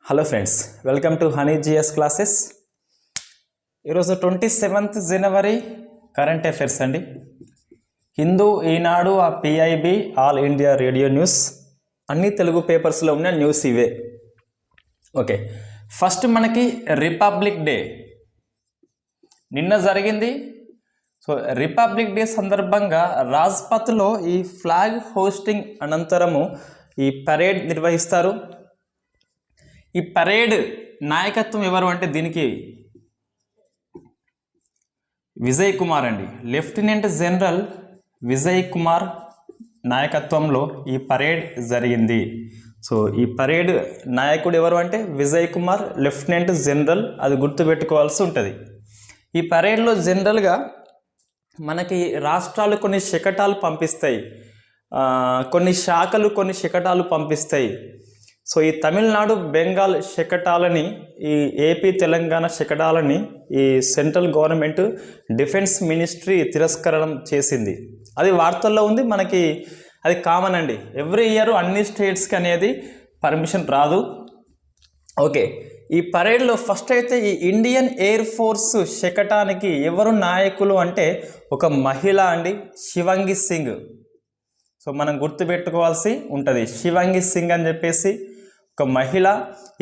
Hello friends, welcome to Honey GS classes. ఈరోజు 27th జనవరి కరెంట్ అఫైర్స్ అండి. Hindu, Eenadu, PIB, all India radio news అన్ని తెలుగు పేపర్స్లో ఉన్న న్యూస్ ఇవే. ఓకే, ఫస్ట్ మనకి రిపబ్లిక్ డే నిన్న జరిగింది. సో రిపబ్లిక్ డే సందర్భంగా రాజ్పథ్లో ఈ ఫ్లాగ్ హోస్టింగ్ అనంతరము ఈ పరేడ్ నిర్వహిస్తారు. ఈ పరేడ్ నాయకత్వం ఎవరు అంటే దీనికి విజయ్ కుమార్ అండి, లెఫ్టినెంట్ జనరల్ విజయ్ కుమార్ నాయకత్వంలో ఈ పరేడ్ జరిగింది. సో ఈ పరేడ్ నాయకుడు ఎవరు అంటే విజయ్ కుమార్, లెఫ్టినెంట్ జనరల్, అది గుర్తుపెట్టుకోవాల్సి ఉంటుంది. ఈ పరేడ్లో జనరల్గా మనకి రాష్ట్రాలు కొన్ని శకటాలు పంపిస్తాయి, కొన్ని శాఖలు కొన్ని శకటాలు పంపిస్తాయి. సో ఈ తమిళనాడు, బెంగాల్ శకటాలని, ఈ ఏపీ, తెలంగాణ శకటాలని ఈ సెంట్రల్ గవర్నమెంట్ డిఫెన్స్ మినిస్ట్రీ తిరస్కరణం చేసింది. అది వార్తల్లో ఉంది, మనకి అది కామన్ అండి. ఎవ్రీ ఇయర్ అన్ని స్టేట్స్కి అనేది పర్మిషన్ రాదు. ఓకే, ఈ పరేడ్లో ఫస్ట్ అయితే ఈ ఇండియన్ ఎయిర్ ఫోర్స్ శకటానికి ఎవరు నాయకులు అంటే ఒక మహిళ అండి, శివంగి సింగ్. సో మనం గుర్తుపెట్టుకోవాల్సి ఉంటుంది, శివంగి సింగ్ అని చెప్పేసి ఒక మహిళ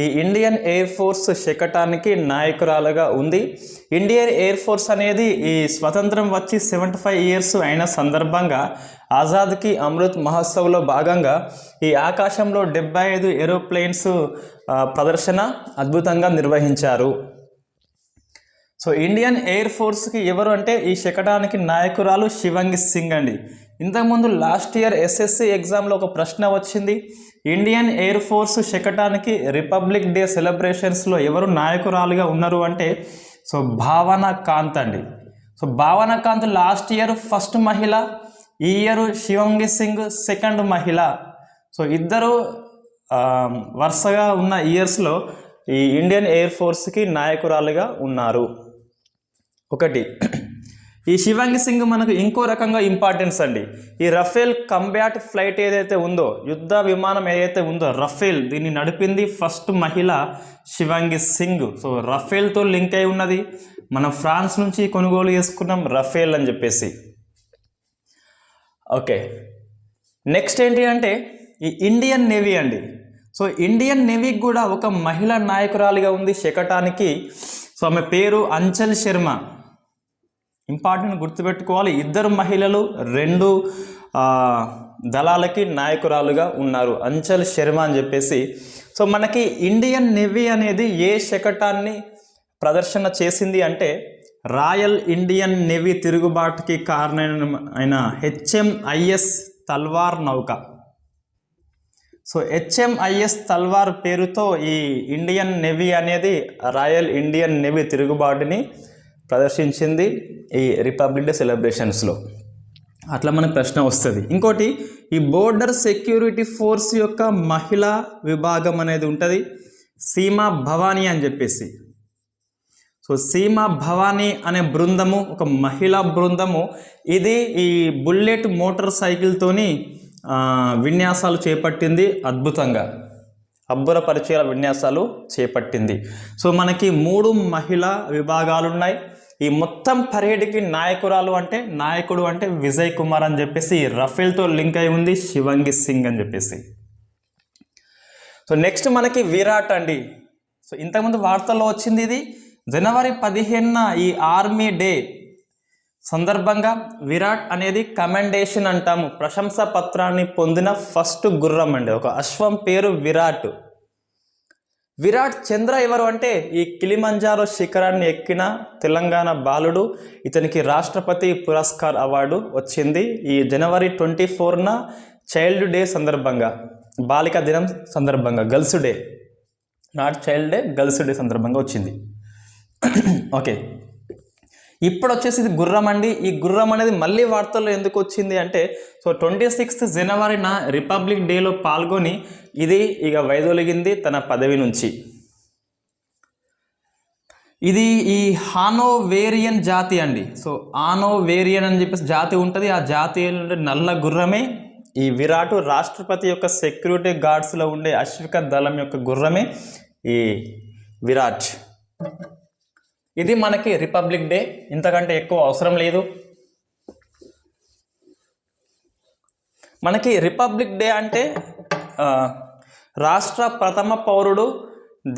ఈ ఇండియన్ ఎయిర్ ఫోర్స్ శకటానికి నాయకురాలుగా ఉంది. ఇండియన్ ఎయిర్ ఫోర్స్ అనేది ఈ స్వతంత్రం వచ్చి 75 years అయిన సందర్భంగా ఆజాద్కి అమృత్ మహోత్సవ్లో భాగంగా ఈ ఆకాశంలో 75 ఏరోప్లేన్స్ ప్రదర్శన అద్భుతంగా నిర్వహించారు. సో ఇండియన్ ఎయిర్ ఫోర్స్కి ఎవరు అంటే ఈ శకటానికి నాయకురాలు శివంగి సింగ్ అండి. ఇంతకుముందు లాస్ట్ ఇయర్ ఎస్ఎస్సి ఎగ్జామ్లో ఒక ప్రశ్న వచ్చింది, ఇండియన్ ఎయిర్ ఫోర్స్ శకటానికి రిపబ్లిక్ డే సెలబ్రేషన్స్లో ఎవరు నాయకురాలుగా ఉన్నారు అంటే సో భావన కాంత్ అండి. సో భావన కాంత్ లాస్ట్ ఇయర్ ఫస్ట్ మహిళ, ఈ ఇయర్ శివంగి సింగ్ సెకండ్ మహిళ. సో ఇద్దరు వరుసగా ఉన్న ఇయర్స్లో ఈ ఇండియన్ ఎయిర్ ఫోర్స్కి నాయకురాలుగా ఉన్నారు. ఒకటి, ఈ శివంగి సింగ్ మనకు ఇంకో రకంగా ఇంపార్టెన్స్ అండి. ఈ రఫేల్ కంబాట్ ఫ్లైట్ ఏదైతే ఉందో, యుద్ధ విమానం ఏదైతే ఉందో రఫేల్, దీన్ని నడిపింది ఫస్ట్ మహిళ శివంగి సింగ్. సో రఫేల్తో లింక్ అయి ఉన్నది, మనం ఫ్రాన్స్ నుంచి కొనుగోలు చేసుకున్నాం రఫేల్ అని చెప్పేసి. ఓకే, నెక్స్ట్ ఏంటి అంటే ఈ ఇండియన్ నేవీ అండి. సో ఇండియన్ నేవీకి కూడా ఒక మహిళా నాయకురాలిగా ఉంది శకటానికి. సో ఆమె పేరు అంచల్ శర్మ. ఇంపార్టెంట్ గుర్తుపెట్టుకోవాలి, ఇద్దరు మహిళలు 2 దళాలకి నాయకురాలుగా ఉన్నారు, అంచల్ శర్మ అని చెప్పేసి. సో మనకి ఇండియన్ నేవీ అనేది ఏ శకటాన్ని ప్రదర్శన చేసింది అంటే రాయల్ ఇండియన్ నేవీ తిరుగుబాటుకి కారణమైన HMIS తల్వార్ నౌక. సో HMIS తల్వార్ పేరుతో ఈ ఇండియన్ నేవీ అనేది రాయల్ ఇండియన్ నేవీ తిరుగుబాటుని ప్రదర్శించింది ఈ రిపబ్లిక్ డే సెలబ్రేషన్స్లో. అట్లా మనకు ప్రశ్న వస్తుంది. ఇంకోటి, ఈ బోర్డర్ సెక్యూరిటీ ఫోర్స్ యొక్క మహిళా విభాగం అనేది ఉంటుంది, సీమా భవానీ అని చెప్పేసి. సో సీమా భవానీ అనే బృందము ఒక మహిళా బృందము. ఇది ఈ బుల్లెట్ మోటార్ సైకిల్తోని విన్యాసాలు చేపట్టింది, అద్భుతంగా అబ్బుర పరిచయాల విన్యాసాలు చేపట్టింది. సో మనకి 3 మహిళా విభాగాలు ఉన్నాయి. ఈ మొత్తం పరేడ్కి నాయకుడు అంటే విజయ్ కుమార్ అని చెప్పేసి, రఫేల్తో లింక్ అయి ఉంది శివంగి సింగ్ అని చెప్పేసి. సో నెక్స్ట్ మనకి విరాట్ అండి. సో ఇంతకుముందు వార్తల్లో వచ్చింది, ఇది జనవరి 15న ఈ ఆర్మీ డే సందర్భంగా విరాట్ అనేది కమెండేషన్ అంటాము, ప్రశంసా పత్రాన్ని పొందిన ఫస్ట్ గుర్రం అండి. ఒక అశ్వం పేరు విరాట్. విరాట్ చంద్ర ఎవరు అంటే ఈ కిలిమంజారో శిఖరాన్ని ఎక్కిన తెలంగాణ బాలుడు. ఇతనికి రాష్ట్రపతి పురస్కార్ అవార్డు వచ్చింది ఈ జనవరి 24న చైల్డ్ డే సందర్భంగా, బాలికా దినం సందర్భంగా, girls day, not child day, girls day సందర్భంగా వచ్చింది. ఓకే, ఇప్పుడు వచ్చేసి ఇది గుర్రం అండి. ఈ గుర్రం అనేది మళ్ళీ వార్తల్లో ఎందుకు వచ్చింది అంటే సో 26th జనవరిన రిపబ్లిక్ డేలో పాల్గొని ఇది ఇక వైదొలిగింది తన పదవి నుంచి. ఇది ఈ హానోవేరియన్ జాతి అండి. సో హానోవేరియన్ అని చెప్పేసి జాతి ఉంటుంది, ఆ జాతి నల్ల గుర్రమే ఈ విరాట్. రాష్ట్రపతి యొక్క సెక్యూరిటీ గార్డ్స్లో ఉండే అశ్విక దళం యొక్క గుర్రమే ఈ విరాట్. ఇది మనకి రిపబ్లిక్ డే, ఇంతకంటే ఎక్కువ అవసరం లేదు. మనకి రిపబ్లిక్ డే అంటే రాష్ట్ర ప్రథమ పౌరుడు,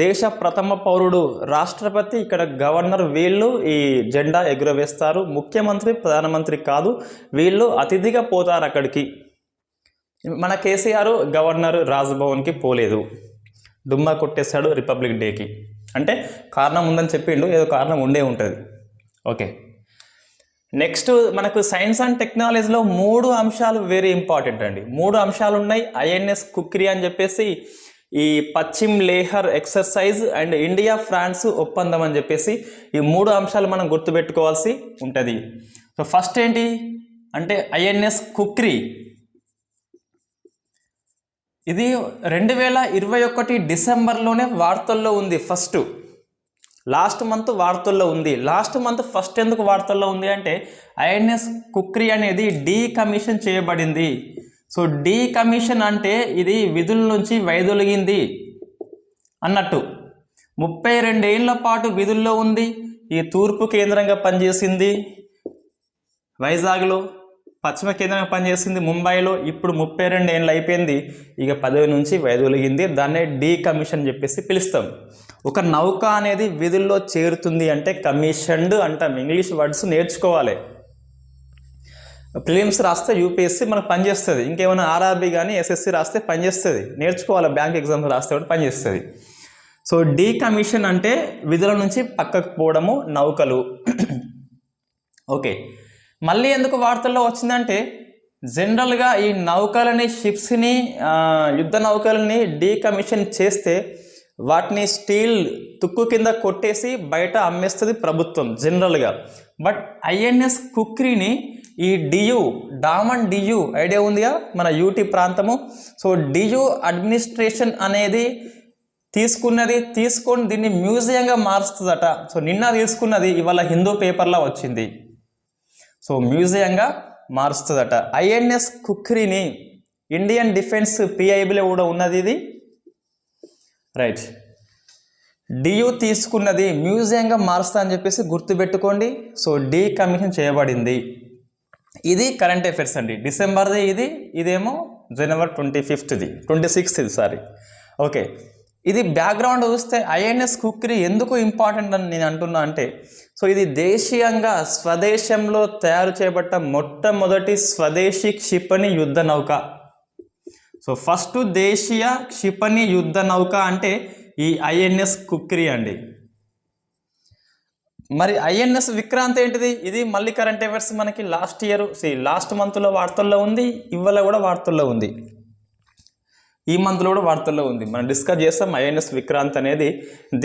దేశ ప్రథమ పౌరుడు రాష్ట్రపతి, ఇక్కడ గవర్నర్, వీళ్ళు ఈ జెండా ఎగురవేస్తారు. ముఖ్యమంత్రి, ప్రధానమంత్రి కాదు, వీళ్ళు అతిథిగా పోతారు అక్కడికి. మన కేసీఆర్ గవర్నర్ రాజ్భవన్కి పోలేదు, డుమ్మా కొట్టేశాడు రిపబ్లిక్ డేకి. అంటే కారణం ఉందని చెప్పిండు, ఏదో కారణం ఉండే ఉంటుంది. ఓకే, నెక్స్ట్ మనకు సైన్స్ అండ్ టెక్నాలజీలో 3 అంశాలు వెరీ ఇంపార్టెంట్ అండి. 3 అంశాలు ఉన్నాయి. ఐఎన్ఎస్ కుక్రీ అని చెప్పేసి, ఈ Paschim లేహర్ exercise and India France ఒప్పందం అని చెప్పేసి ఈ 3 అంశాలు మనం గుర్తుపెట్టుకోవాల్సి ఉంటుంది. సో ఫస్ట్ ఏంటి అంటే ఐఎన్ఎస్ కుక్రీ. ఇది 2021 డిసెంబర్లోనే వార్తల్లో ఉంది. లాస్ట్ మంత్ వార్తల్లో ఉంది. లాస్ట్ మంత్ ఫస్ట్ ఎందుకు వార్తల్లో ఉంది అంటే ఐఎన్ఎస్ కుక్రీ అనేది డీకమిషన్ చేయబడింది. సో డీకమిషన్ అంటే ఇది విధుల నుంచి వైదొలిగింది అన్నట్టు. 32 ఏళ్ల పాటు విధుల్లో ఉంది. ఈ తూర్పు కేంద్రంగా పనిచేసింది వైజాగ్లో, పశ్చిమ కేంద్రంగా పనిచేసింది ముంబైలో. ఇప్పుడు 32 ఏళ్ళు అయిపోయింది, ఇక పదవి నుంచి వైదొలిగింది. దాన్నే డీకమిషన్ చెప్పేసి పిలుస్తాం. ఒక నౌక అనేది విధుల్లో చేరుతుంది అంటే కమిషన్డ్ అంటాం. ఇంగ్లీష్ వర్డ్స్ నేర్చుకోవాలి. ప్రిలిమ్స్ రాస్తే యూపీఎస్సీ మనకు పనిచేస్తుంది, ఇంకేమైనా ఆర్ఆర్బీ కానీ ఎస్ఎస్సి రాస్తే పనిచేస్తుంది, నేర్చుకోవాలి. బ్యాంక్ ఎగ్జామ్స్ రాస్తే కూడా పనిచేస్తుంది. సో డీకమిషన్ అంటే విధుల నుంచి పక్కకు పోవడము నౌకలు. ఓకే, మళ్ళీ ఎందుకు వార్తల్లో వచ్చిందంటే జనరల్గా ఈ నౌకలని, షిప్స్ని, యుద్ధ నౌకలని డీకమిషన్ చేస్తే వాటిని స్టీల్ తుక్కు కింద కొట్టేసి బయట అమ్మేస్తుంది ప్రభుత్వం జనరల్గా. బట్ ఐఎన్ఎస్ కుక్రీని ఈ డామన్ డియు ఐడియా ఉందిగా, మన యూటీ ప్రాంతము. సో డియు అడ్మినిస్ట్రేషన్ అనేది తీసుకొని దీన్ని మ్యూజియంగా మారుస్తుందట. సో నిన్న తీసుకున్నది ఇవాళ హిందూ పేపర్లో వచ్చింది. సో మ్యూజియంగా మారుస్తుందట ఐఎన్ఎస్ కుక్రీని. ఇండియన్ డిఫెన్స్ పిఐబిలో కూడా ఉన్నది ఇది. రైట్, డియు తీసుకున్నది మ్యూజియంగా మారుస్తా అని చెప్పేసి గుర్తుపెట్టుకోండి. సో డీకమిషన్ చేయబడింది. ఇది కరెంట్ అఫైర్స్ అండి, డిసెంబర్ది. ఇదేమో జనవరి 26th సారీ. ఓకే, ఇది బ్యాక్గ్రౌండ్ చూస్తే ఐఎన్ఎస్ కుక్రీ ఎందుకు ఇంపార్టెంట్ అని నేను అంటున్నా అంటే, సో ఇది దేశీయంగా స్వదేశంలో తయారు చేయబడ్డ మొట్టమొదటి స్వదేశీ క్షిపణి యుద్ధ నౌక. సో ఫస్ట్ దేశీయ క్షిపణి యుద్ధ నౌక అంటే ఈ ఐఎన్ఎస్ కుక్రీ అండి. మరి ఐఎన్ఎస్ విక్రాంత్ ఏంటిది? ఇది మళ్ళీ కరెంట్ అఫైర్స్ మనకి లాస్ట్ మంత్లో వార్తల్లో ఉంది, ఇవాళ కూడా వార్తల్లో ఉంది, ఈ మంత్లో కూడా వార్తల్లో ఉంది. మనం డిస్కస్ చేస్తాం. ఐఎన్ఎస్ విక్రాంత్ అనేది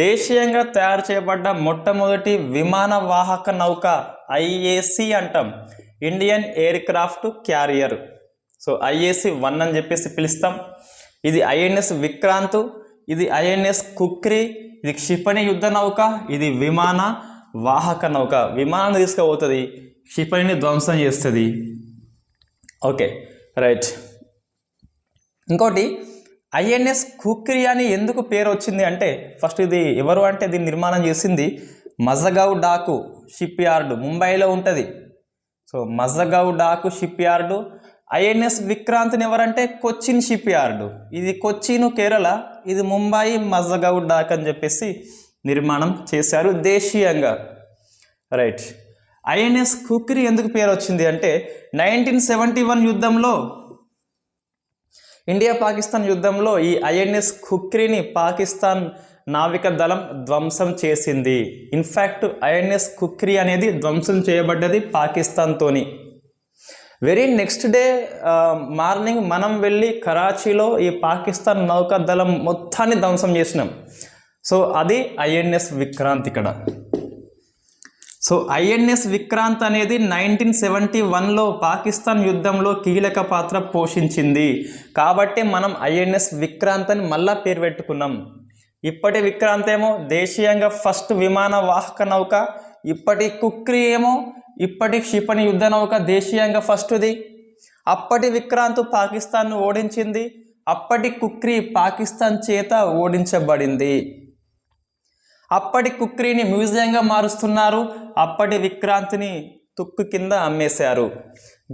దేశీయంగా తయారు చేయబడ్డ మొట్టమొదటి విమాన వాహక నౌక, ఐఏసి అంటాం, Indian air craft carrier. So IAC-1 అని చెప్పేసి పిలుస్తాం. ఇది ఐఎన్ఎస్ విక్రాంత్, ఇది ఐఎన్ఎస్ కుక్రీ, ఇది క్షిపణి యుద్ధ నౌక, ఇది విమాన వాహక నౌక. విమానాన్ని తీసుకుపోతుంది, క్షిపణిని ధ్వంసం చేస్తుంది. Okay, right. ఇంకోటి ఐఎన్ఎస్ కుక్రీ అని ఎందుకు పేరు వచ్చింది అంటే, ఫస్ట్ ఇది ఎవరు అంటే దీన్ని నిర్మాణం చేసింది మజగావ్ డాకు షిప్ యార్డు, ముంబైలో ఉంటుంది. So Mazagon dock ship yard. INS విక్రాంత్ని ఎవరంటే కొచ్చిన్ షిప్ యార్డు. ఇది కొచ్చిన్ కేరళ, ఇది ముంబై మజగావ్ డాక్ అని చెప్పేసి నిర్మాణం చేశారు దేశీయంగా. రైట్, ఐఎన్ఎస్ కుక్రీ ఎందుకు పేరు వచ్చింది అంటే 1971 యుద్ధంలో, ఇండియా పాకిస్తాన్ యుద్ధంలో ఈ ఐఎన్ఎస్ కుక్రీని పాకిస్తాన్ నావిక దళం ధ్వంసం చేసింది. ఇన్ఫ్యాక్ట్ ఐఎన్ఎస్ కుక్రీ అనేది ధ్వంసం చేయబడ్డది పాకిస్తాన్తోని. వెరీ నెక్స్ట్ డే మార్నింగ్ మనం వెళ్ళి కరాచీలో ఈ పాకిస్తాన్ నౌకాదళం మొత్తాన్ని ధ్వంసం చేసినాం. సో అది ఐఎన్ఎస్ విక్రాంత్ ఇక్కడ. సో ఐఎన్ఎస్ విక్రాంత్ అనేది 1971లో పాకిస్తాన్ యుద్ధంలో కీలక పాత్ర పోషించింది. కాబట్టి మనం ఐఎన్ఎస్ విక్రాంత్ అని మళ్ళా పేరు పెట్టుకున్నాం. ఇప్పటి విక్రాంత్ ఏమో దేశీయంగా ఫస్ట్ విమాన వాహక నౌక, ఇప్పటి కుక్రీ ఏమో ఇప్పటి క్షిపణి యుద్ధ నౌక దేశీయంగా ఫస్ట్ది. అప్పటి విక్రాంత్ పాకిస్తాన్ను ఓడించింది, అప్పటి కుక్రీ పాకిస్తాన్ చేత ఓడించబడింది. అప్పటి కుక్రీని మ్యూజియంగా మారుస్తున్నారు, అప్పటి విక్రాంతిని తుక్కు కింద అమ్మేశారు.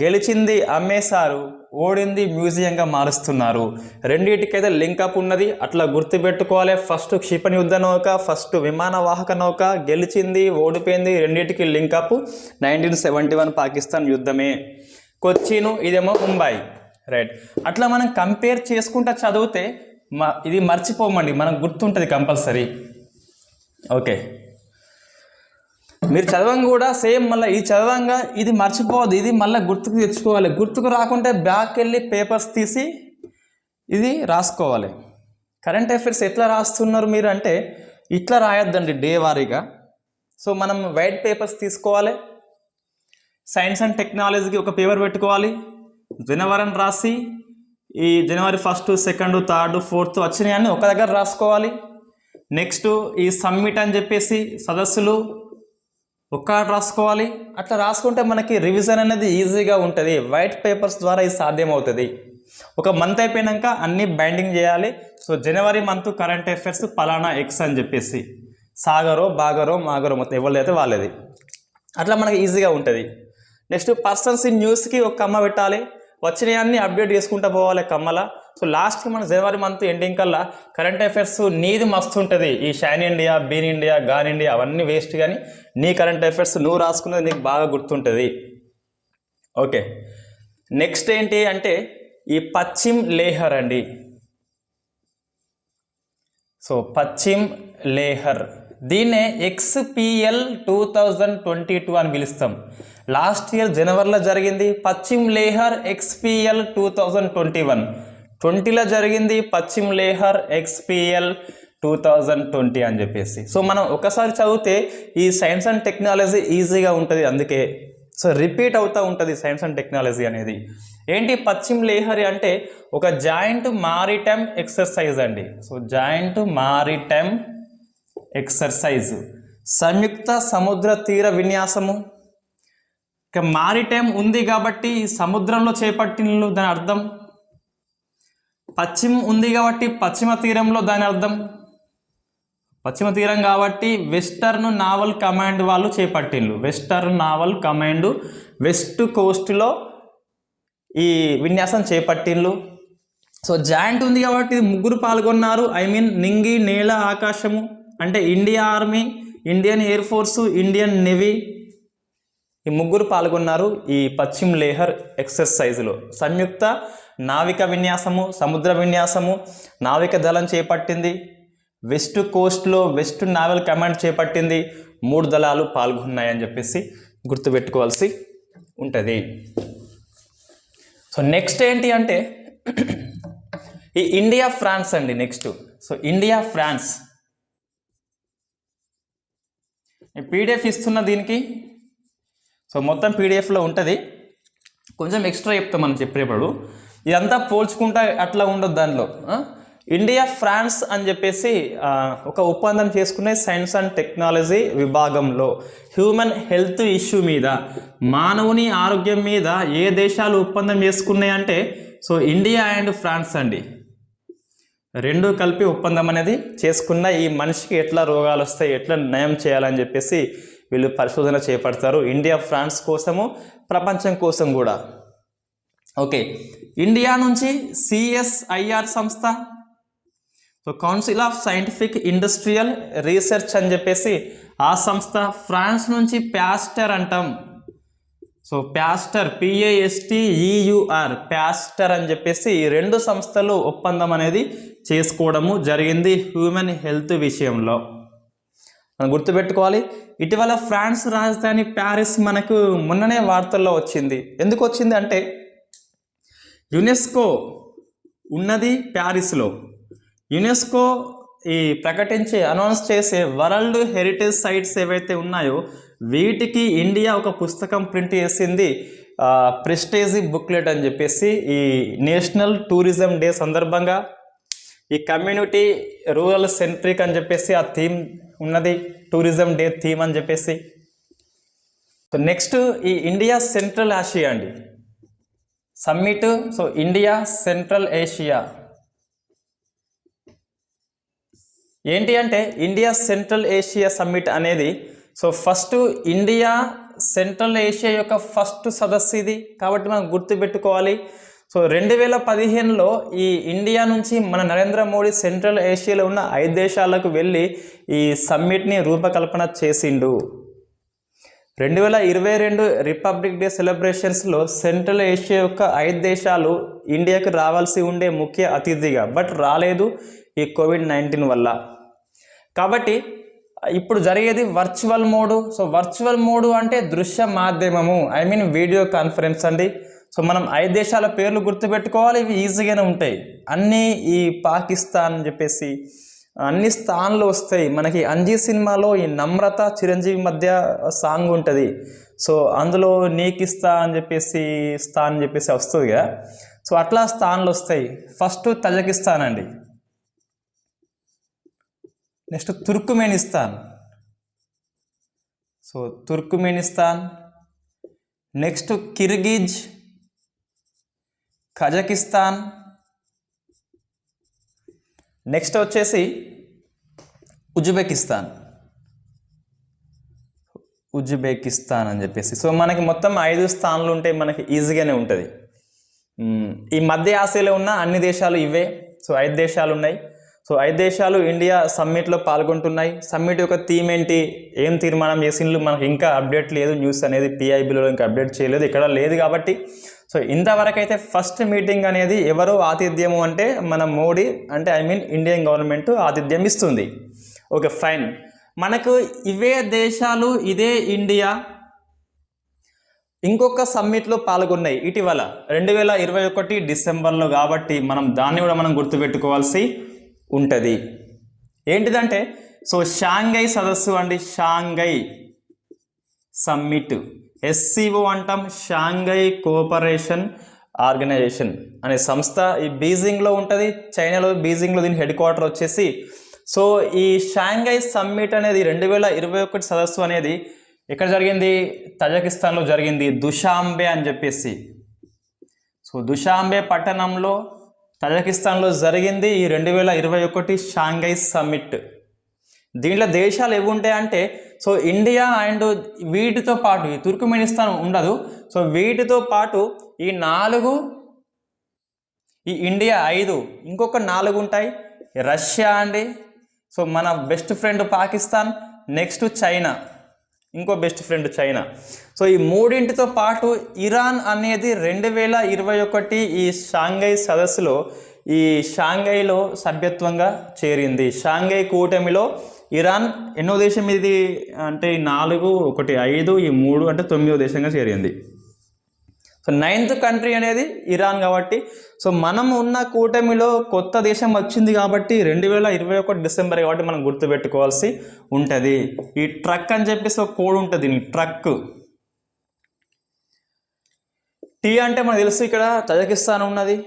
గెలిచింది అమ్మేశారు, ఓడింది మ్యూజియంగా మారుస్తున్నారు. రెండింటికైతే లింకప్ ఉన్నది, అట్లా గుర్తుపెట్టుకోవాలి. ఫస్ట్ క్షిపణి యుద్ధ నౌక, ఫస్ట్ విమానవాహక నౌక, గెలిచింది ఓడిపోయింది రెండింటికి లింకప్ 1971 పాకిస్తాన్ యుద్ధమే. కొచ్చిను, ఇదేమో ముంబై. రైట్, అట్లా మనం కంపేర్ చేసుకుంటా చదివితే ఇది మర్చిపోమండి, మనకు గుర్తుంటుంది కంపల్సరీ. ఓకే, మీరు చదవం కూడా సేమ్ మళ్ళీ ఇది చదవంగా ఇది మర్చిపోవద్దు, ఇది మళ్ళీ గుర్తుకు తెచ్చుకోవాలి. గుర్తుకు రాకుంటే బ్యాక్ వెళ్ళి పేపర్స్ తీసి ఇది రాసుకోవాలి. కరెంట్ అఫైర్స్ ఎట్లా రాస్తున్నారు మీరు అంటే ఇట్లా రాయొద్దండి డే వారీగా. సో మనం వైట్ పేపర్స్ తీసుకోవాలి, సైన్స్ అండ్ టెక్నాలజీకి ఒక పేపర్ పెట్టుకోవాలి, జనవరి రాసి ఈ జనవరి 1, 2, 3, 4 వచ్చినాయని ఒక దగ్గర రాసుకోవాలి. నెక్స్ట్ ఈ సమ్మిట్ అని చెప్పేసి సదస్సులు ఒక్కటి రాసుకోవాలి. అట్లా రాసుకుంటే మనకి రివిజన్ అనేది ఈజీగా ఉంటుంది. వైట్ పేపర్స్ ద్వారా ఇది సాధ్యమవుతుంది. ఒక మంత్ అయిపోయాక అన్నీ బైండింగ్ చేయాలి. సో జనవరి మంత్ కరెంట్ అఫైర్స్ పలానా ఎక్స్ అని చెప్పేసి సాగరో బాగరో మాగరో మొత్తం ఎవరిదైతే వాళ్ళది, అట్లా మనకి ఈజీగా ఉంటుంది. నెక్స్ట్ పర్సన్స్ ఇన్ న్యూస్కి ఒక కమ్మ పెట్టాలి, వచ్చినవన్నీ అప్డేట్ చేసుకుంటూ పోవాలి కమ్మల. సో లాస్ట్కి మన జనవరి మంత్ ఎండింగ్ కల్లా కరెంట్ అఫైర్స్ నీది మస్తు ఉంటుంది. ఈ shine India, bean India, gone India అవన్నీ వేస్ట్, కానీ నీ కరెంట్ అఫైర్స్ నువ్వు రాసుకున్నది నీకు బాగా గుర్తుంటుంది. ఓకే, నెక్స్ట్ ఏంటి అంటే ఈ పశ్చిమ్ లేహర్ అండి. సో పశ్చిమ్ లేహర్, దీన్నే XPL 2022 అని పిలుస్తాం. లాస్ట్ ఇయర్ జనవరిలో జరిగింది పశ్చిమ్ లేహర్ XPL 2021. 20లో జరిగింది పశ్చిమ్ లేహర్ XPL 2020 అని చెప్పేసి. సో మనం ఒకసారి చదివితే ఈ సైన్స్ అండ్ టెక్నాలజీ ఈజీగా ఉంటుంది. అందుకే సో రిపీట్ అవుతూ ఉంటుంది సైన్స్ అండ్ టెక్నాలజీ అనేది. ఏంటి పశ్చిమ్ లేహరి అంటే ఒక జాయింట్ మారిటైమ్ ఎక్సర్సైజ్ అండి. సో జాయింట్ మారిటైమ్ ఎక్సర్సైజ్, సంయుక్త సముద్ర తీర విన్యాసము. ఇక మారిటైమ్ ఉంది కాబట్టి సముద్రంలో చేపట్టిన దాని అర్థం, పశ్చిమ ఉంది కాబట్టి పశ్చిమ తీరంలో దాని అర్థం, పశ్చిమ తీరం కాబట్టి వెస్టర్న్ నావల్ కమాండ్ వాళ్ళు చేపట్టిండ్రు. వెస్టర్న్ నావల్ కమాండ్ వెస్ట్ కోస్ట్లో ఈ విన్యాసం చేపట్టిండ్రు. సో జాయింట్ ఉంది కాబట్టి ముగ్గురు పాల్గొన్నారు. నింగి, నేల, ఆకాశము అంటే India army, Indian air force, Indian navy, ఈ ముగ్గురు పాల్గొన్నారు ఈ పశ్చిమ్ లేహర్ ఎక్సర్సైజ్లో. సంయుక్త నావిక విన్యాసము, సముద్ర విన్యాసము, నావిక దళం చేపట్టింది. వెస్ట్ కోస్ట్లో వెస్ట్ నావల్ కమాండ్ చేపట్టింది. 3 దళాలు పాల్గొన్నాయని చెప్పేసి గుర్తుపెట్టుకోవాల్సి ఉంటుంది. సో నెక్స్ట్ ఏంటి అంటే ఈ ఇండియా ఫ్రాన్స్ అండి. Next so India France PDF ఇస్తున్న దీనికి. సో మొత్తం PDFలో ఉంటుంది, కొంచెం ఎక్స్ట్రా చెప్తాం మనం చెప్పేటప్పుడు. ఇదంతా పోల్చుకుంటా అట్లా ఉండదు. దానిలో ఇండియా ఫ్రాన్స్ అని చెప్పేసి ఒక ఒప్పందం చేసుకునే సైన్స్ అండ్ టెక్నాలజీ విభాగంలో హ్యూమన్ హెల్త్ ఇష్యూ మీద, మానవుని ఆరోగ్యం మీద ఏ దేశాలు ఒప్పందం చేసుకున్నాయంటే సో ఇండియా అండ్ ఫ్రాన్స్ అండి. రెండు కలిపి ఒప్పందం అనేది చేసుకున్న ఈ మనిషికి ఎట్లా రోగాలు వస్తాయి, ఎట్లా నయం చేయాలని చెప్పేసి వీళ్ళు పరిశోధన చేపడతారు. ఇండియా ఫ్రాన్స్ కోసము, ప్రపంచం కోసం కూడా. ఓకే, ఇండియా నుంచి CSIR సంస్థ, so council of scientific industrial research అని చెప్పేసి ఆ సంస్థ. ఫ్రాన్స్ నుంచి ప్యాస్టర్ అంటాం. సో ప్యాస్టర్ PASTEUR ప్యాస్టర్ అని చెప్పేసి ఈ 2 సంస్థలు ఒప్పందం అనేది చేసుకోవడము జరిగింది హ్యూమన్ హెల్త్ విషయంలో. మనం గుర్తుపెట్టుకోవాలి. ఇటీవల ఫ్రాన్స్ రాజధాని ప్యారిస్ మనకు మొన్ననే వార్తల్లో వచ్చింది. ఎందుకు వచ్చింది అంటే యునెస్కో ఉన్నది ప్యారిస్లో. యునెస్కో ఈ ప్రకటించే అనౌన్స్ చేసే వరల్డ్ హెరిటేజ్ సైట్స్ ఏవైతే ఉన్నాయో వీటికి ఇండియా ఒక పుస్తకం ప్రింట్ చేసింది, ప్రెస్టేజీ బుక్లెట్ అని చెప్పేసి. ఈ నేషనల్ టూరిజం డే సందర్భంగా ఈ కమ్యూనిటీ రూరల్ సెంట్రిక్ అని చెప్పేసి ఆ థీమ్ ఉన్నది, టూరిజం డే థీమ్ అని చెప్పేసి. సో నెక్స్ట్ ఈ ఇండియా సెంట్రల్ ఆసియా అండి summit. So India central Asia, ఏంటి అంటే ఇండియా సెంట్రల్ ఏషియా సమ్మిట్ అనేది so first India central Asia యొక్క ఫస్ట్ సదస్సు ఇది కాబట్టి మనం గుర్తుపెట్టుకోవాలి. సో 2015లో ఈ ఇండియా నుంచి మన నరేంద్ర మోడీ సెంట్రల్ ఏషియాలో ఉన్న 5 దేశాలకు వెళ్ళి ఈ సమ్మిట్ని రూపకల్పన చేసిండు. 2022 రిపబ్లిక్ డే సెలబ్రేషన్స్లో సెంట్రల్ ఏషియా యొక్క 5 దేశాలు ఇండియాకి రావాల్సి ఉండే ముఖ్య అతిథిగా, బట్ రాలేదు ఈ కోవిడ్-19 వల్ల. కాబట్టి ఇప్పుడు జరిగేది virtual mode. So virtual mode అంటే దృశ్య మాధ్యమము, ఐ మీన్ వీడియో కాన్ఫరెన్స్ అండి. సో మనం 5 దేశాల పేర్లు గుర్తుపెట్టుకోవాలి, ఇవి ఈజీగానే ఉంటాయి. అన్నీ ఈ పాకిస్తాన్ అని చెప్పేసి అన్ని స్థాన్లు వస్తాయి. మనకి అంజీ సినిమాలో ఈ నమ్రత చిరంజీవి మధ్య సాంగ్ ఉంటుంది. సో అందులో నీకిస్తా అని చెప్పేసి స్థాన్ అని చెప్పేసి వస్తుంది కదా. సో అట్లా స్థాన్లు వస్తాయి. ఫస్ట్ తజకిస్తాన్ అండి, next Turkmenistan, so Turkmenistan, next Kyrgyz, Kazakhstan, next వచ్చేసి ఉజ్బెకిస్తాన్ అని చెప్పేసి. సో మనకి మొత్తం 5 స్థానాలు ఉంటాయి, మనకి ఈజీగానే ఉంటుంది. ఈ మధ్య ఆసియాలో ఉన్న అన్ని దేశాలు ఇవే. సో 5 దేశాలు ఉన్నాయి. సో 5 దేశాలు ఇండియా సమ్మిట్లో పాల్గొంటున్నాయి. సమ్మిట్ యొక్క థీమ్ ఏంటి, ఏం తీర్మానం చేసిండ్రు మనకి ఇంకా అప్డేట్ లేదు. న్యూస్ అనేది పిఐబిలో ఇంకా అప్డేట్ చేయలేదు, ఇక్కడ లేదు. కాబట్టి సో ఇంతవరకు అయితే ఫస్ట్ మీటింగ్ అనేది ఎవరు ఆతిథ్యము అంటే మన మోడీ అంటే ఐ మీన్ ఇండియన్ గవర్నమెంట్ ఆతిథ్యం ఇస్తుంది. Okay fine. మనకు ఇవే దేశాలు ఇదే ఇండియా ఇంకొక సమ్మిట్లో పాల్గొన్నాయి ఇటీవల 2021 డిసెంబర్లో. కాబట్టి మనం దాన్ని కూడా మనం గుర్తుపెట్టుకోవాల్సి ఉంటుంది. ఏంటిదంటే సో షాంఘై సదస్సు అండి, షాంఘై సమ్మిట్, SCO అంటాం, షాంఘై కోఆపరేషన్ ఆర్గనైజేషన్ అనే సంస్థ. ఈ బీజింగ్లో ఉంటుంది, చైనాలో బీజింగ్లో దీని హెడ్ క్వార్టర్ వచ్చేసి. సో ఈ షాంఘై సమ్మిట్ అనేది 2021 సదస్సు అనేది ఎక్కడ జరిగింది, తజకిస్తాన్లో జరిగింది, దుషాంబే అని చెప్పేసి. సో దుషాంబే పట్టణంలో తజకిస్తాన్లో జరిగింది ఈ 2021 షాంఘై సమ్మిట్. దీంట్లో దేశాలు ఏవి ఉంటాయంటే సో ఇండియా అండ్ వీటితో పాటు ఈ తుర్క్మెనిస్తాన్ ఉండదు. సో వీటితో పాటు ఈ 4, ఈ ఇండియా 5, ఇంకొక 4 ఉంటాయి. రష్యా అండి, సో మన best friend Pakistan, next China, ఇంకో బెస్ట్ ఫ్రెండ్ చైనా. సో ఈ 3టితో పాటు ఇరాన్ అనేది 2021 ఈ షాంఘై సదస్సులో ఈ షాంఘైలో సభ్యత్వంగా చేరింది. షాంఘై కూటమిలో ఇరాన్ ఎన్నో దేశం ఇది అంటే 4, 1, 5, ఈ 3 అంటే 9వ దేశంగా చేరింది. సో 9th కంట్రీ అనేది ఇరాన్. కాబట్టి సో మనం ఉన్న కూటమిలో కొత్త దేశం వచ్చింది కాబట్టి 2021 డిసెంబర్ కాబట్టి మనం గుర్తుపెట్టుకోవాల్సి ఉంటుంది. ఈ ట్రక్ అని చెప్పేసి ఒక కోడ్ ఉంటుంది, ట్రక్. టీ అంటే మనకు తెలుసు ఇక్కడ తజకిస్తాన్ ఉన్నది,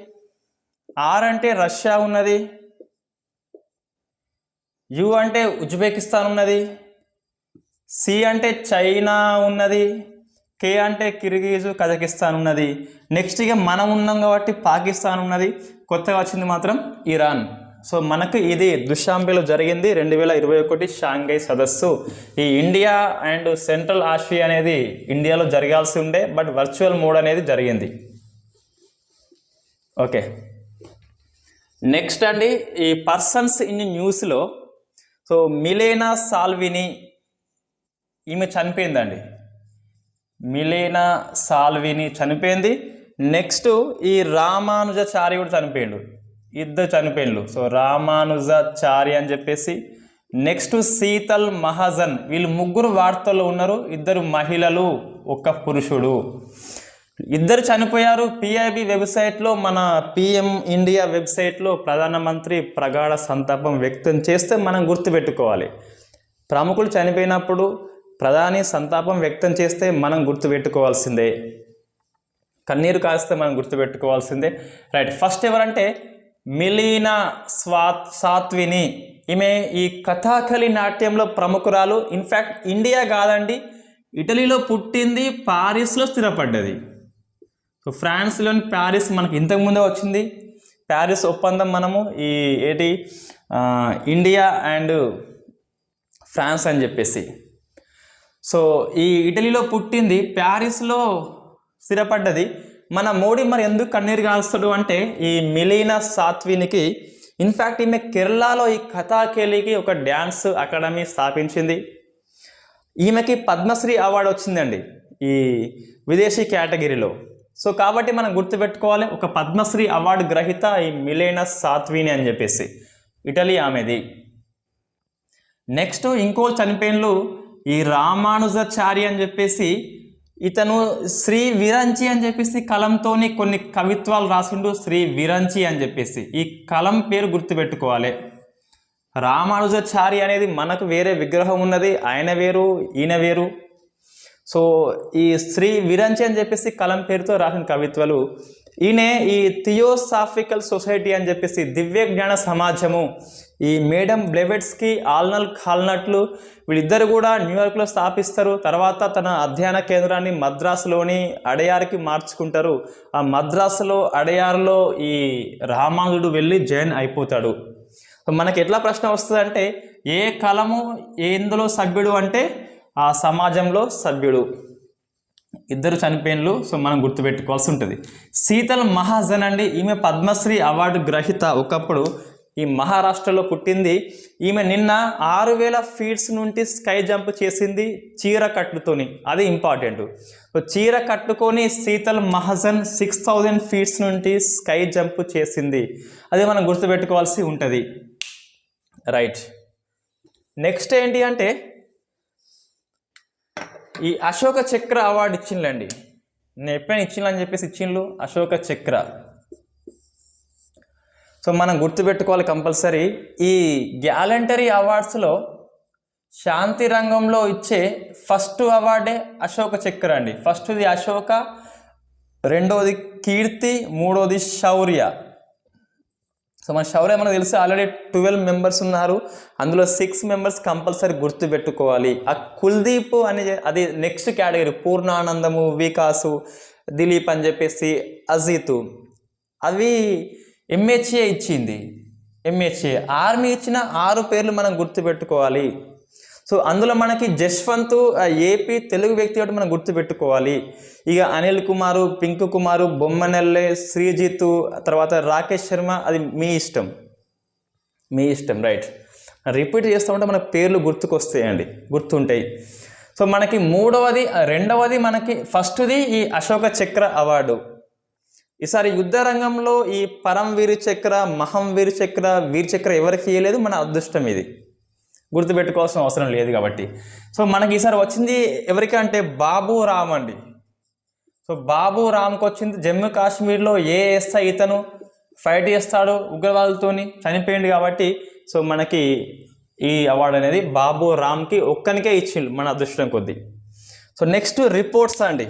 ఆర్ అంటే రష్యా ఉన్నది, యు అంటే ఉజ్బెకిస్తాన్ ఉన్నది, సి అంటే చైనా ఉన్నది, కే అంటే కిర్గిజ్ కజకిస్తాన్ ఉన్నది. నెక్స్ట్ ఇక మనం ఉన్నాం కాబట్టి పాకిస్తాన్ ఉన్నది, కొత్తగా వచ్చింది మాత్రం ఇరాన్. సో మనకు ఇది దుషాంబేలో జరిగింది 2021 షాంఘై సదస్సు. ఈ ఇండియా అండ్ సెంట్రల్ ఆసియా అనేది ఇండియాలో జరగాల్సి ఉండే, బట్ వర్చువల్ మోడ్ అనేది జరిగింది. ఓకే నెక్స్ట్ అండి, ఈ పర్సన్స్ ఇన్ న్యూస్లో సో మిలేనా సాల్విని ఈమె చనిపోయిందండి. మిలేనా సాల్విని చనిపోయింది. నెక్స్ట్ ఈ రామానుజాచారి కూడా చనిపోయిండు, ఇద్దరు చనిపోయిండు. సో రామానుజాచారి అని చెప్పేసి. నెక్స్ట్ శీతల్ మహాజన్, వీళ్ళు 3 వార్తల్లో ఉన్నారు, 2 మహిళలు 1 పురుషుడు, 2 చనిపోయారు. పిఐబి వెబ్సైట్లో మన పిఎం ఇండియా వెబ్సైట్లో ప్రధానమంత్రి ప్రగాఢ సంతాపం వ్యక్తం చేస్తే మనం గుర్తుపెట్టుకోవాలి. ప్రముఖులు చనిపోయినప్పుడు ప్రధాని సంతాపం వ్యక్తం చేస్తే మనం గుర్తుపెట్టుకోవాల్సిందే, కన్నీరు కాస్తే మనం గుర్తుపెట్టుకోవాల్సిందే. రైట్, ఫస్ట్ ఎవరంటే మిలీనా సాత్విని. ఈమె ఈ కథాకళి నాట్యంలో ప్రముఖురాలు. ఇన్ఫ్యాక్ట్ ఇండియా కాదండి, ఇటలీలో పుట్టింది, పారిస్లో స్థిరపడ్డది. సో ఫ్రాన్స్లోని ప్యారిస్ మనకి ఇంతకుముందే వచ్చింది. ప్యారిస్ ఒప్పందం మనము ఈ ఇండియా అండ్ ఫ్రాన్స్ అని చెప్పేసి. సో ఈ ఇటలీలో పుట్టింది, ప్యారిస్లో స్థిరపడ్డది. మన మోడీ మరి ఎందుకు కన్నీరు కాల్స్తాడు అంటే ఈ మిలీనా సాత్వినికి. ఇన్ఫ్యాక్ట్ ఈమె కేరళలో ఈ కథాకేలికి ఒక డ్యాన్స్ అకాడమీ స్థాపించింది. ఈమెకి పద్మశ్రీ అవార్డు వచ్చిందండి ఈ విదేశీ కేటగిరీలో. సో కాబట్టి మనం గుర్తుపెట్టుకోవాలి, ఒక పద్మశ్రీ అవార్డు గ్రహీత ఈ మిలీనా సాత్విని అని చెప్పేసి, ఇటలీ ఆమెది. నెక్స్ట్ ఇంకో చనిపోయినలు ఈ రామానుజాచారి అని చెప్పేసి, ఇతను శ్రీ విరంచి అని చెప్పేసి కలంతోని కొన్ని కవిత్వాలు రాసిండు, శ్రీ విరంచి అని చెప్పేసి. ఈ కలం పేరు గుర్తుపెట్టుకోవాలి. రామానుజాచారి అనేది మనకు వేరే విగ్రహం ఉన్నది, ఆయన వేరు ఈయన వేరు. సో ఈ శ్రీ విరంచి అని చెప్పేసి కలం పేరుతో రాసిన కవిత్వాలు. ఈయన ఈ థియోసాఫికల్ సొసైటీ అని చెప్పేసి దివ్య జ్ఞాన సమాజము, ఈ మేడం బ్లెవెట్స్కి ఆల్నల్ ఖాల్నట్లు వీళ్ళిద్దరు కూడా న్యూయార్క్లో స్థాపిస్తారు. తర్వాత తన అధ్యయన కేంద్రాన్ని మద్రాసులోని అడయార్కి మార్చుకుంటారు. ఆ మద్రాసులో అడయార్లో ఈ రామానుజుడు వెళ్ళి జాయిన్ అయిపోతాడు. మనకి ఎట్లా ప్రశ్న వస్తుందంటే ఏ కలము ఎందులో సభ్యుడు అంటే ఆ సమాజంలో సభ్యుడు. ఇద్దరు చనిపోయినలు. సో మనం గుర్తుపెట్టుకోవాల్సి ఉంటుంది. శీతల్ మహాజన్ అండి, ఈమె పద్మశ్రీ అవార్డు గ్రహీత. ఒకప్పుడు ఈ మహారాష్ట్రలో పుట్టింది. ఈమె నిన్న 6000 ఫీట్స్ నుండి స్కై జంప్ చేసింది చీర కట్టుతోని, అది ఇంపార్టెంట్. సో చీర కట్టుకొని శీతల్ మహాజన్ 6000 ఫీట్స్ నుండి స్కై జంప్ చేసింది, అది మనం గుర్తుపెట్టుకోవాల్సి ఉంటుంది. రైట్. నెక్స్ట్ ఏంటి అంటే ఈ అశోక చక్ర అవార్డు ఇచ్చిండ్లండి. నేను ఎప్పుడైనా ఇచ్చిండ్లని చెప్పేసి ఇచ్చిండ్లు అశోక చక్ర. సో మనం గుర్తుపెట్టుకోవాలి కంపల్సరీ. ఈ గ్యాలంటరీ అవార్డ్స్లో శాంతి రంగంలో ఇచ్చే ఫస్ట్ అవార్డే అశోక చక్ర అండి. ఫస్ట్ది అశోక, రెండోది కీర్తి, మూడోది శౌర్య. సో మన శౌర్య మనకు తెలిసి ఆల్రెడీ 12 మెంబర్స్ ఉన్నారు, అందులో 6 మెంబర్స్ కంపల్సరీ గుర్తుపెట్టుకోవాలి. ఆ కుల్దీప్ అనే అది నెక్స్ట్ కేటగిరీ. పూర్ణానందము, వికాసు, దిలీప్ అని చెప్పేసి అజిత్, అవి ఎంహెచ్ఏ ఇచ్చింది. ఎంహెచ్ఏ ఆర్మీ ఇచ్చిన 6 పేర్లు మనం గుర్తుపెట్టుకోవాలి. సో అందులో మనకి జశ్వంత్ ఏపీ తెలుగు వ్యక్తి ఒకటి మనం గుర్తుపెట్టుకోవాలి. ఇక అనిల్ కుమారు, పింకు కుమారు, బొమ్మనెల్లె, శ్రీజిత్, తర్వాత రాకేష్ శర్మ, అది మీ ఇష్టం, మీ ఇష్టం. రైట్. రిపీట్ చేస్తూ ఉంటే మనకు పేర్లు గుర్తుకొస్తాయండి, గుర్తుంటాయి. సో మనకి రెండవది మనకి ఫస్ట్ది ఈ అశోక చక్ర అవార్డు. ఈసారి యుద్ధ రంగంలో ఈ పరంవీర్ చక్ర, మహంవీర్ చక్ర, వీర్ చక్ర ఎవరికి ఇవ్వలేదు, మన అదృష్టం ఇది, గుర్తుపెట్టుకోవాల్సిన అవసరం లేదు కాబట్టి. సో మనకి ఈసారి వచ్చింది ఎవరికి అంటే బాబు రామ్ అండి. సో బాబు రామ్కి వచ్చింది. జమ్మూ కాశ్మీర్లో ఏఎస్ఐ ఇతను ఫైట్ చేస్తాడు ఉగ్రవాదులతోని, చనిపోయింది కాబట్టి సో మనకి ఈ అవార్డు అనేది బాబు రామ్కి ఒక్కనికే ఇచ్చిండు, మన అదృష్టం కొద్దీ. సో నెక్స్ట్ రిపోర్ట్స్ అండి.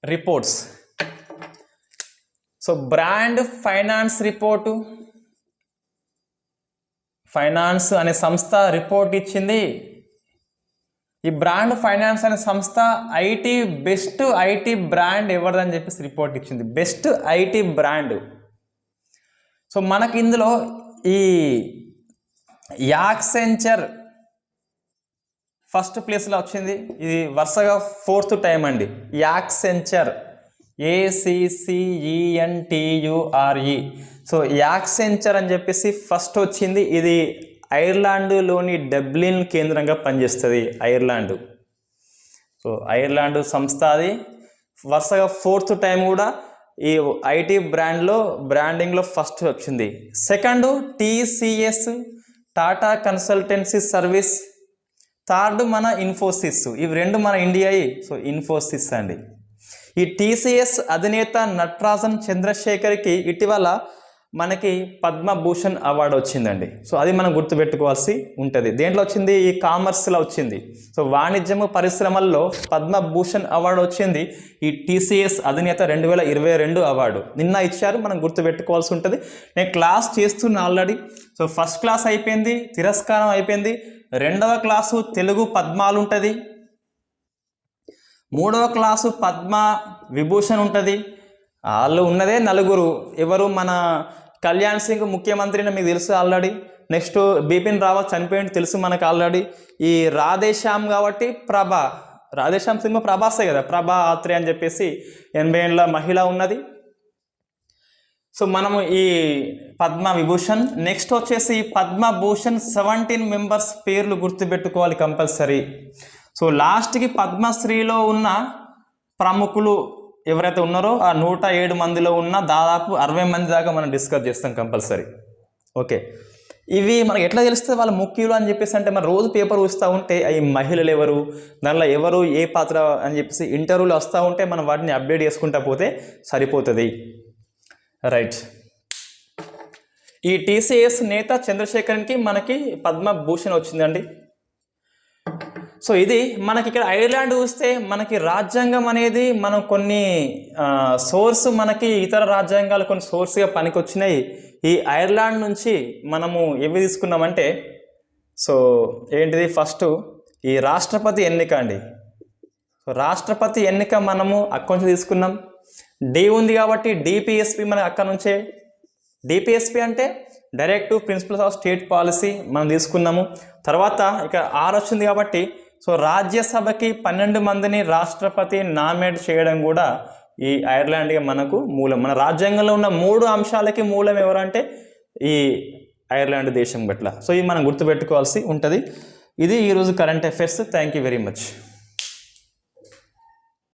Reports. So brand finance report, finance అనే సంస్థ రిపోర్ట్ ఇచ్చింది. ఈ బ్రాండ్ ఫైనాన్స్ అనే సంస్థ బెస్ట్ ఐటీ బ్రాండ్ ఎవరిదని చెప్పేసి రిపోర్ట్ ఇచ్చింది, బెస్ట్ ఐటీ బ్రాండ్. సో మనకి ఇందులో ఈ యాక్సెంచర్ ఫస్ట్ ప్లేస్లో వచ్చింది. ఇది వరుసగా 4th టైం అండి. Accenture, ACCENTURE. సో యాక్సెంచర్ అని చెప్పేసి ఫస్ట్ వచ్చింది. ఇది ఐర్లాండ్లోని డబ్లిన్ కేంద్రంగా పనిచేస్తుంది, ఐర్లాండ్. సో ఐర్లాండ్ సంస్థ అది. వరుసగా 4th టైం కూడా ఈ ఐటీ బ్రాండింగ్లో ఫస్ట్ వచ్చింది. Second TCS, Tata consultancy service. Third మన ఇన్ఫోసిస్. ఇవి రెండు మన ఇండియాయి. సో ఇన్ఫోసిస్ అండి. ఈ TCS అధినేత నటరాజన్ చంద్రశేఖర్కి ఇటీవల మనకి పద్మభూషణ్ అవార్డు వచ్చిందండి. సో అది మనం గుర్తుపెట్టుకోవాల్సి ఉంటుంది. దేంట్లో వచ్చింది? ఈ కామర్స్లో వచ్చింది. సో వాణిజ్యము పరిశ్రమల్లో పద్మభూషణ్ అవార్డు వచ్చింది. ఈ TCS అధినేత 2022 అవార్డు నిన్న ఇచ్చారు, మనం గుర్తుపెట్టుకోవాల్సి ఉంటుంది. నేను క్లాస్ చేస్తున్నా ఆల్రెడీ. సో ఫస్ట్ క్లాస్ అయిపోయింది, తిరస్కారం అయిపోయింది. 2వ క్లాసు తెలుగు పద్మాలు ఉంటుంది, 3వ క్లాసు పద్మ విభూషణ్ ఉంటుంది, వాళ్ళు ఉన్నదే నలుగురు. ఎవరు? మన కళ్యాణ్ సింగ్ ముఖ్యమంత్రిని మీకు తెలుసు ఆల్రెడీ. నెక్స్ట్ బిపిన్ రావత్ చనిపోయింది తెలుసు మనకు ఆల్రెడీ. ఈ రాధేశ్యామ్ కాబట్టి రాధేశ్యామ్ సినిమా ప్రభాసే కదా, ప్రభా ఆత్రే అని చెప్పేసి 80 ఏళ్ళ మహిళ ఉన్నది. సో మనము ఈ పద్మవిభూషణ్, నెక్స్ట్ వచ్చేసి పద్మభూషణ్ 17 మెంబర్స్ పేర్లు గుర్తుపెట్టుకోవాలి కంపల్సరీ. సో లాస్ట్కి పద్మశ్రీలో ఉన్న ప్రముఖులు ఎవరైతే ఉన్నారో ఆ 107 మందిలో ఉన్న దాదాపు 60 మంది దాకా మనం డిస్కస్ చేస్తాం కంపల్సరీ. ఓకే, ఇవి మనకి ఎట్లా తెలుస్తుంది వాళ్ళ ముఖ్యులు అని చెప్పేసి అంటే మన రోజు పేపర్ చూస్తూ ఉంటే ఈ మహిళలు ఎవరు, దానిలో ఎవరు ఏ పాత్ర అని చెప్పేసి ఇంటర్వ్యూలు వస్తూ ఉంటే మనం వాటిని అప్డేట్ చేసుకుంటా పోతే సరిపోతుంది. రైట్, ఈ టీసీఎస్ నేత చంద్రశేఖరన్కి మనకి పద్మభూషణ్ వచ్చిందండి. సో ఇది మనకి ఇక్కడ ఐర్లాండ్ చూస్తే మనకి రాజ్యాంగం అనేది మనం కొన్ని సోర్స్, మనకి ఇతర రాజ్యాంగాలు కొన్ని సోర్స్గా పనికొచ్చినాయి. ఈ ఐర్లాండ్ నుంచి మనము ఏవి తీసుకున్నామంటే, సో ఏంటిది, ఫస్ట్ ఈ రాష్ట్రపతి ఎన్నిక అండి. సో రాష్ట్రపతి ఎన్నిక మనము అక్కడి నుంచి తీసుకున్నాం. డి ఉంది కాబట్టి డిపిఎస్పి మనకి అక్కడ నుంచే. డిపిఎస్పి అంటే directive principles of state policy మనం తీసుకున్నాము. తర్వాత ఇక ఆర్ వచ్చింది కాబట్టి సో రాజ్యసభకి 12 మందిని రాష్ట్రపతి నామినేట్ చేయడం కూడా ఈ ఐర్లాండ్గా మనకు మూలం. మన రాజ్యాంగంలో ఉన్న 3 అంశాలకి మూలం ఎవరంటే ఈ ఐర్లాండ్ దేశం గట్ల. సో ఇది మనం గుర్తుపెట్టుకోవాల్సి ఉంటుంది. ఇది ఈరోజు current affairs. Thank you very much.